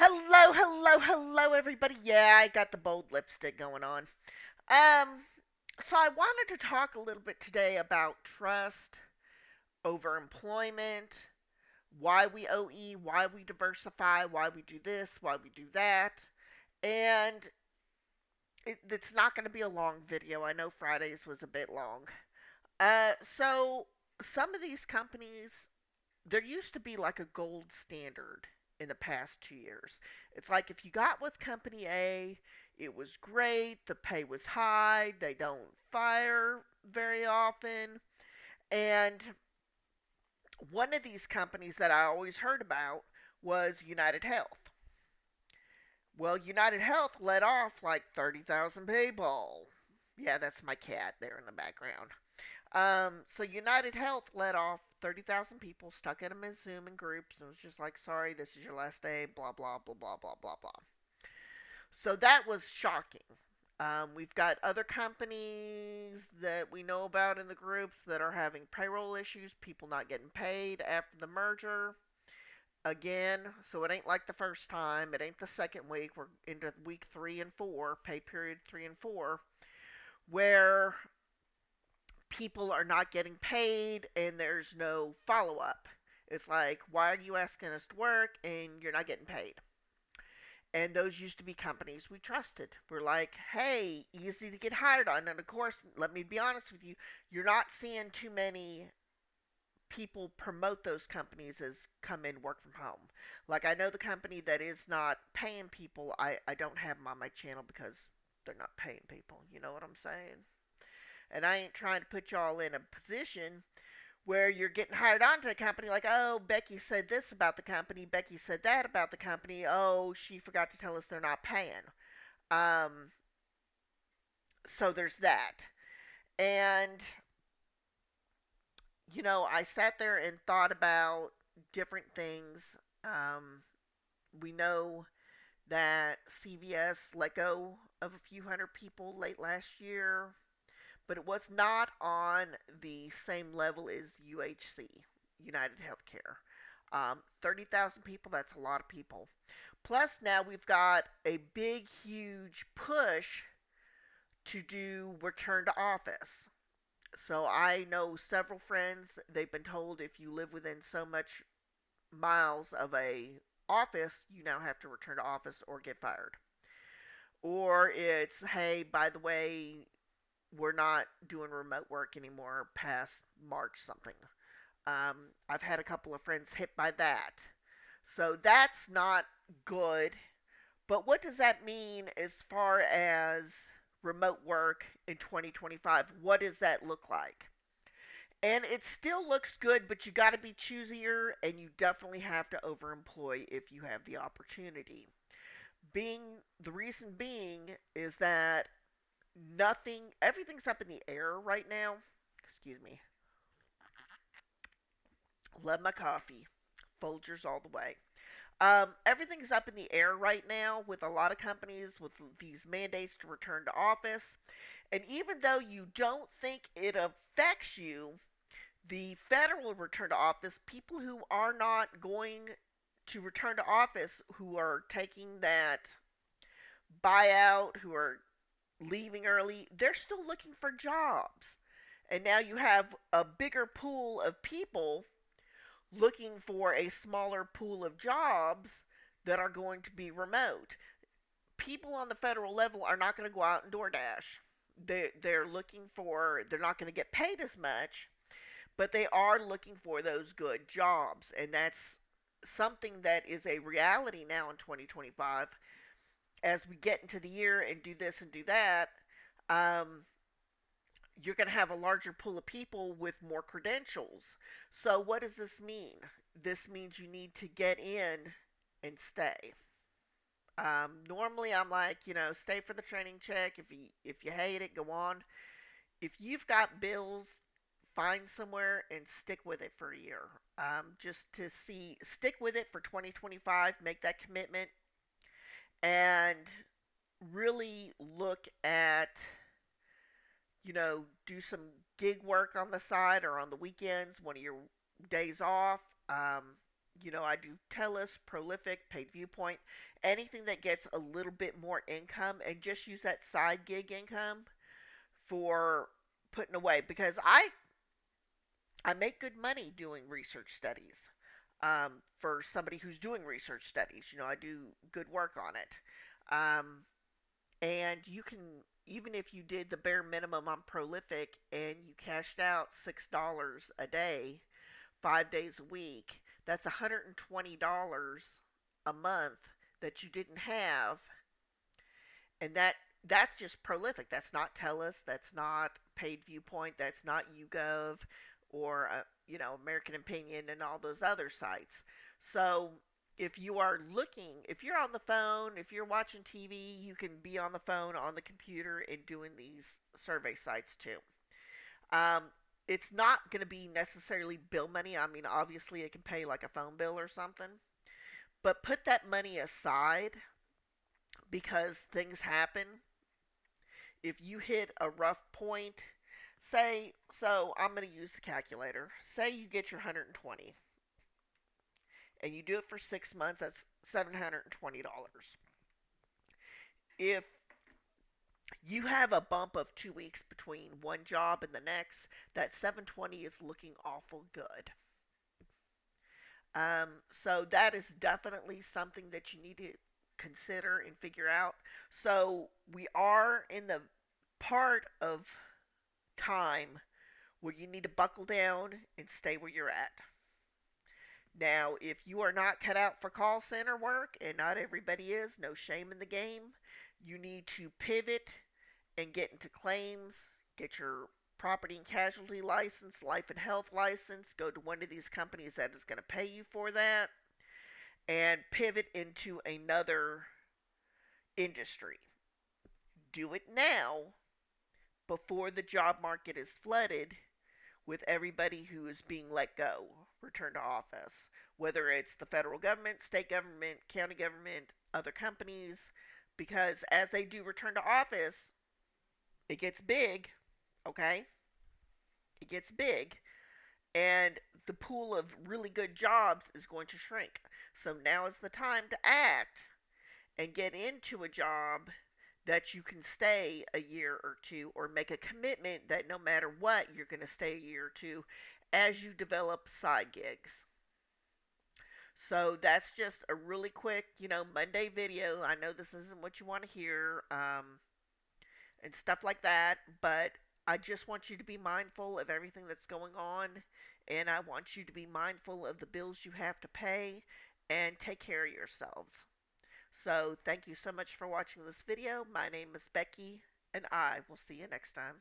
Hello, hello, hello, everybody. Yeah, I got the bold lipstick going on. Um, so I wanted to talk a little bit today about trust over employment, why we OE, why we diversify, why we do this, why we do that. And it's not going to be a long video. I know Fridays was a bit long. So some of these companies, there used to be like a gold standard in the past 2 years. It's like if you got with company A, it was great, the pay was high, they don't fire very often. And one of these companies that I always heard about was United Health. Well, United Health let off like 30,000 people. Yeah, that's my cat there in the background. So United Health let off 30,000 people, stuck at them in Zoom and groups, and was just like, sorry, this is your last day, blah, blah, blah, blah, blah, blah, blah. So that was shocking. We've got other companies that we know about in the groups that are having payroll issues, people not getting paid after the merger. Again, so it ain't like the first time, it ain't the second week. We're into week 3 and 4, pay period 3 and 4, where people are not getting paid and there's no follow up. It's like, why are you asking us to work and you're not getting paid? And those used to be companies we trusted. We're like, hey, easy to get hired on. And of course, let me be honest with you, you're not seeing too many people promote those companies as come in work from home. Like, I know the company that is not paying people, I don't have them on my channel because they're not paying people. You know what I'm saying? And I ain't trying to put y'all in a position where you're getting hired onto a company like, oh, Becky said this about the company, Becky said that about the company, oh, she forgot to tell us they're not paying. Um, so there's that. And, I sat there and thought about different things. We know that CVS let go of a few hundred people late last year, but it was not on the same level as UHC, United Healthcare. 30,000 people, that's a lot of people. Plus, now we've got a big, huge push to do return to office. So I know several friends, they've been told if you live within so much miles of a office, you now have to return to office or get fired. Or it's, hey, by the way, we're not doing remote work anymore past March something. I've had a couple of friends hit by that. So that's not good. But what does that mean as far as remote work in 2025? What does that look like? And it still looks good, but you got to be choosier and you definitely have to overemploy if you have the opportunity. The reason being is that everything's up in the air right now. Excuse me. Love my coffee. Folgers all the way. Everything's up in the air right now with a lot of companies with these mandates to return to office. And even though you don't think it affects you, the federal return to office, people who are not going to return to office, who are taking that buyout, who are leaving early, they're still looking for jobs. And now you have a bigger pool of people looking for a smaller pool of jobs that are going to be remote. People on the federal level are not going to go out and DoorDash. They're not going to get paid as much, but they are looking for those good jobs. And that's something that is a reality now in 2025 as we get into the year and do this and do that. Um, you're going to have a larger pool of people with more credentials. So, what does this mean? This means you need to get in and stay. Normally, I'm like, stay for the training check. If you hate it, go on. If you've got bills, find somewhere and stick with it for a year. Just to stick with it for 2025. Make that commitment and really look at do some gig work on the side or on the weekends, one of your days off. I do Telus, Prolific, Paid Viewpoint, anything that gets a little bit more income, and just use that side gig income for putting away, because I make good money doing research studies. For somebody who's doing research studies, I do good work on it. Um, and you can, even if you did the bare minimum on Prolific and you cashed out $6 a day, 5 days a week, that's $120 a month that you didn't have, and that's just Prolific. That's not Telus. That's not Paid Viewpoint. That's not YouGov or American Opinion and all those other sites. So if you're on the phone, if you're watching TV, you can be on the phone, on the computer, and doing these survey sites too. Um, it's not going to be necessarily bill money. I mean, obviously, it can pay like a phone bill or something, but put that money aside because things happen. If you hit a rough point, say, so I'm going to use the calculator. Say you get your 120 and you do it for 6 months, that's $720. If you have a bump of 2 weeks between one job and the next, that 720 is looking awful good. So that is definitely something that you need to consider and figure out. So we are in the part of time where you need to buckle down and stay where you're at. Now, if you are not cut out for call center work, and not everybody is, no shame in the game, you need to pivot and get into claims, get your property and casualty license, life and health license, go to one of these companies that is going to pay you for that, and pivot into another industry. Do it now before the job market is flooded with everybody who is being let go, return to office, whether it's the federal government, state government, county government, other companies, because as they do return to office, it gets big, okay? It gets big, and the pool of really good jobs is going to shrink. So now is the time to act and get into a job that you can stay a year or two, or make a commitment that no matter what, you're going to stay a year or two as you develop side gigs. So that's just a really quick, Monday video. I know this isn't what you want to hear, and stuff like that, but I just want you to be mindful of everything that's going on, and I want you to be mindful of the bills you have to pay and take care of yourselves. So, thank you so much for watching this video. My name is Becky, and I will see you next time.